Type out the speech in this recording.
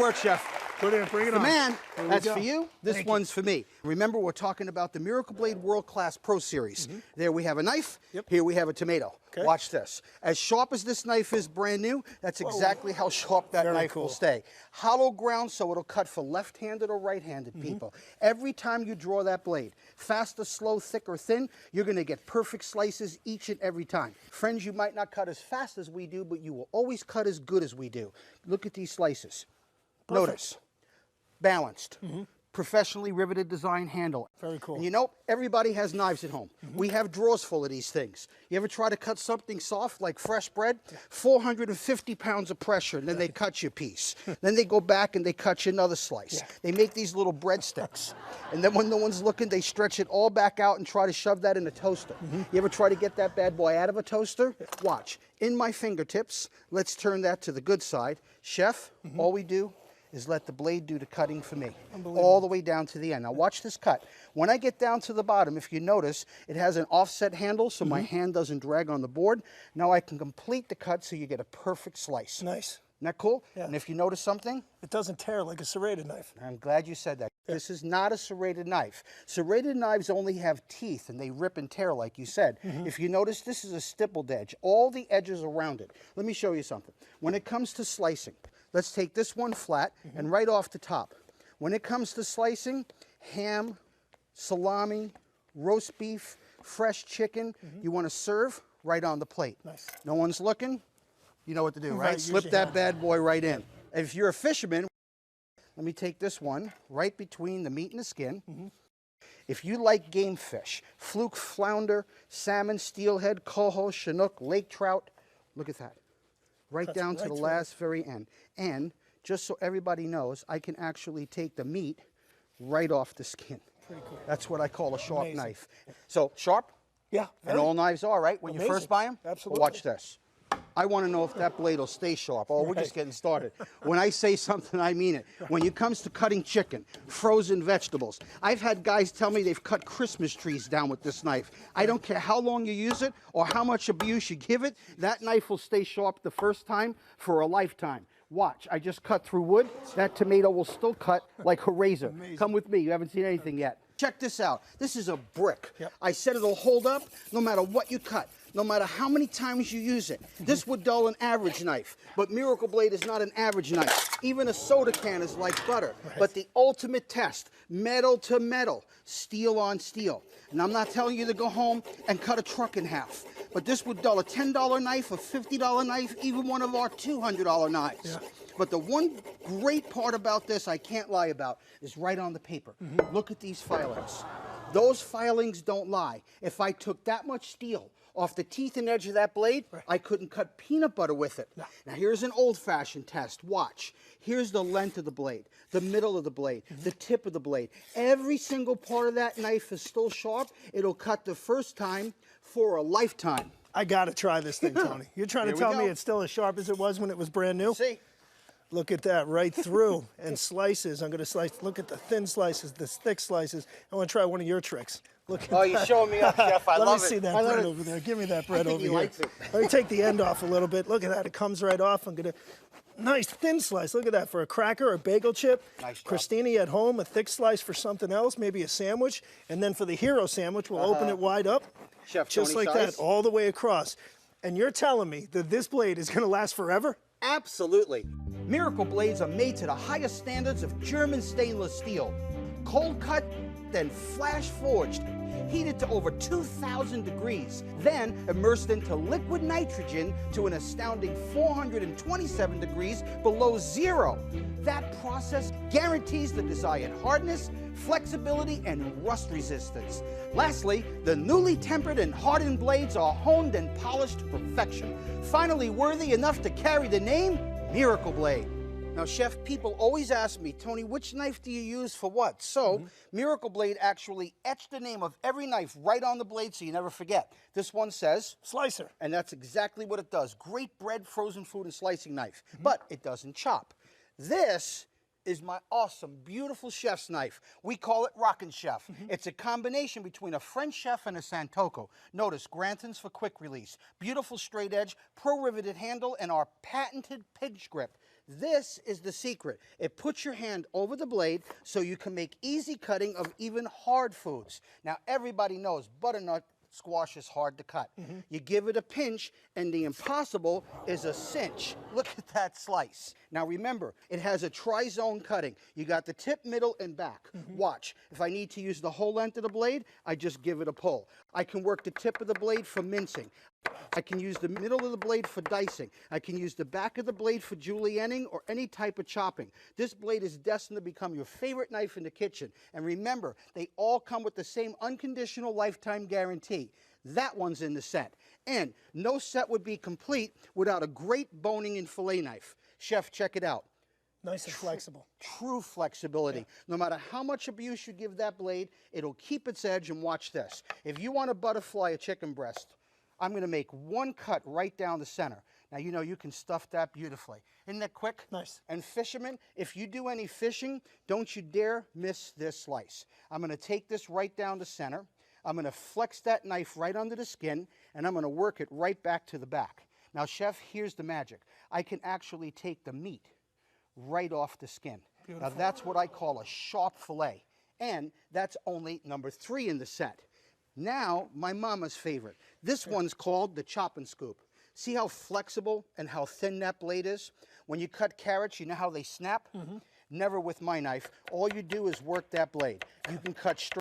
Work, chef. Put it in, bring it on. Man, that's go. for you. This one's for me. Remember, we're talking about the Miracle Blade World Class Pro Series. There we have a knife. Yep. Here we have a tomato. Okay. Watch this. As sharp as this knife is brand new, that's exactly how sharp that Very knife cool. will stay. Hollow ground, so it'll cut for left-handed or right-handed people. Every time you draw that blade, fast or slow, thick or thin, you're going to get perfect slices each and every time. Friends, you might not cut as fast as we do, but you will always cut as good as we do. Look at these slices. Perfect. Notice. Balanced, professionally riveted design handle. Very cool. And you know, everybody has knives at home. We have drawers full of these things. You ever try to cut something soft like fresh bread? 450 pounds of pressure, and then they cut you a piece. Then they go back and they cut you another slice. They make these little breadsticks. And then when no one's looking, they stretch it all back out and try to shove that in a toaster. You ever try to get that bad boy out of a toaster? Watch. In my fingertips, let's turn that to the good side. Chef, all we do is let the blade do the cutting for me, all the way down to the end. Now watch this cut. When I get down to the bottom, if you notice, it has an offset handle so my hand doesn't drag on the board. Now I can complete the cut so you get a perfect slice. Nice. Isn't that cool? Yeah. And if you notice something, It doesn't tear like a serrated knife. I'm glad you said that. This is not a serrated knife. Serrated knives only have teeth and they rip and tear like you said. If you notice, this is a stippled edge. All the edges around it. Let me show you something. When it comes to slicing, let's take this one flat and right off the top. When it comes to slicing, ham, salami, roast beef, fresh chicken, you want to serve right on the plate. Nice. No one's looking, you know what to do, Right, right? use Slip your that hand. bad boy right in. If you're a fisherman, let me take this one right between the meat and the skin. If you like game fish, fluke, flounder, salmon, steelhead, coho, chinook, lake trout, look at that. Right Cuts down right to the through. last very end. And just so everybody knows, I can actually take the meat right off the skin. Pretty cool. That's what I call a sharp Amazing. knife. So sharp, Yeah. and all knives are, right? When you Amazing. first buy them? Absolutely. Well, watch this. I want to know if that blade will stay sharp. Oh, we're just getting started. When I say something, I mean it. When it comes to cutting chicken, frozen vegetables, I've had guys tell me they've cut Christmas trees down with this knife. I don't care how long you use it or how much abuse you give it, that knife will stay sharp the first time for a lifetime. Watch, I just cut through wood. That tomato will still cut like a razor. Come with me, you haven't seen anything yet. Check this out. This is a brick. I said it'll hold up no matter what you cut, no matter how many times you use it. This would dull an average knife, but Miracle Blade is not an average knife. Even a soda can is like butter. But the ultimate test, metal to metal, steel on steel. And I'm not telling you to go home and cut a truck in half, but this would dull a $10 knife, a $50 knife, even one of our $200 knives. But the one great part about this I can't lie about is right on the paper. Look at these filings. Those filings don't lie. If I took that much steel off the teeth and edge of that blade, I couldn't cut peanut butter with it. Now here's an old-fashioned test. Watch. Here's the length of the blade, the middle of the blade, the tip of the blade. Every single part of that knife is still sharp. It'll cut the first time for a lifetime. I got to try this thing, Tony. You're trying to Here we tell me go. it's still as sharp as it was when it was brand new? See? Look at that, right through. And slices, I'm going to slice. Look at the thin slices, the thick slices. I want to try one of your tricks. Look at Oh, you're showing me up, Chef. I Let love me it. see that I love bread it. over there. Give me that bread think over he here. likes it. Let me take the end off a little bit. Look at that. It comes right off. I'm going to... Nice thin slice. Look at that. For a cracker, a bagel chip. Nice job. Christine at home, a thick slice for something else, maybe a sandwich. And then for the hero sandwich, we'll open it wide up. Chef Just Tony like size. that, all the way across. And you're telling me that this blade is going to last forever? Absolutely. Miracle Blades are made to the highest standards of German stainless steel. Cold cut, then flash forged, heated to over 2,000 degrees, then immersed into liquid nitrogen to an astounding 427 degrees below zero. That process guarantees the desired hardness, flexibility, and rust resistance. Lastly, the newly tempered and hardened blades are honed and polished to perfection, finally worthy enough to carry the name Miracle Blade. Now, Chef, people always ask me, Tony, which knife do you use for what? So, Miracle Blade actually etched the name of every knife right on the blade so you never forget. This one says, Slicer. and that's exactly what it does. Great bread, frozen food, and slicing knife. But it doesn't chop. This is my awesome, beautiful chef's knife. We call it Rockin' Chef. It's a combination between a French chef and a Santoku. Notice Grantons for quick release, beautiful straight edge, pro-riveted handle, and our patented pinch grip. This is the secret. It puts your hand over the blade so you can make easy cutting of even hard foods. Now, everybody knows butternut squash is hard to cut. You give it a pinch, and the impossible is a cinch. Look at that slice. Now remember, it has a tri-zone cutting. You got the tip, middle, and back. Watch. If I need to use the whole length of the blade, I just give it a pull. I can work the tip of the blade for mincing. I can use the middle of the blade for dicing. I can use the back of the blade for julienning or any type of chopping. This blade is destined to become your favorite knife in the kitchen. And remember, they all come with the same unconditional lifetime guarantee. That one's in the set. And no set would be complete without a great boning and fillet knife. Chef, check it out. Nice and flexible. True flexibility. No matter how much abuse you give that blade, it'll keep its edge. And watch this. If you want to butterfly a chicken breast, I'm going to make one cut right down the center. Now, you know, you can stuff that beautifully. Isn't that quick? Nice. And fishermen, if you do any fishing, don't you dare miss this slice. I'm going to take this right down the center. I'm going to flex that knife right under the skin, and I'm going to work it right back to the back. Now, Chef, here's the magic. I can actually take the meat right off the skin. Beautiful. Now, that's what I call a sharp fillet. And that's only number 3 in the set. Now, my mama's favorite. This one's called the chop and scoop. See how flexible and how thin that blade is? When you cut carrots, you know how they snap? Never with my knife. All you do is work that blade. You can cut straight.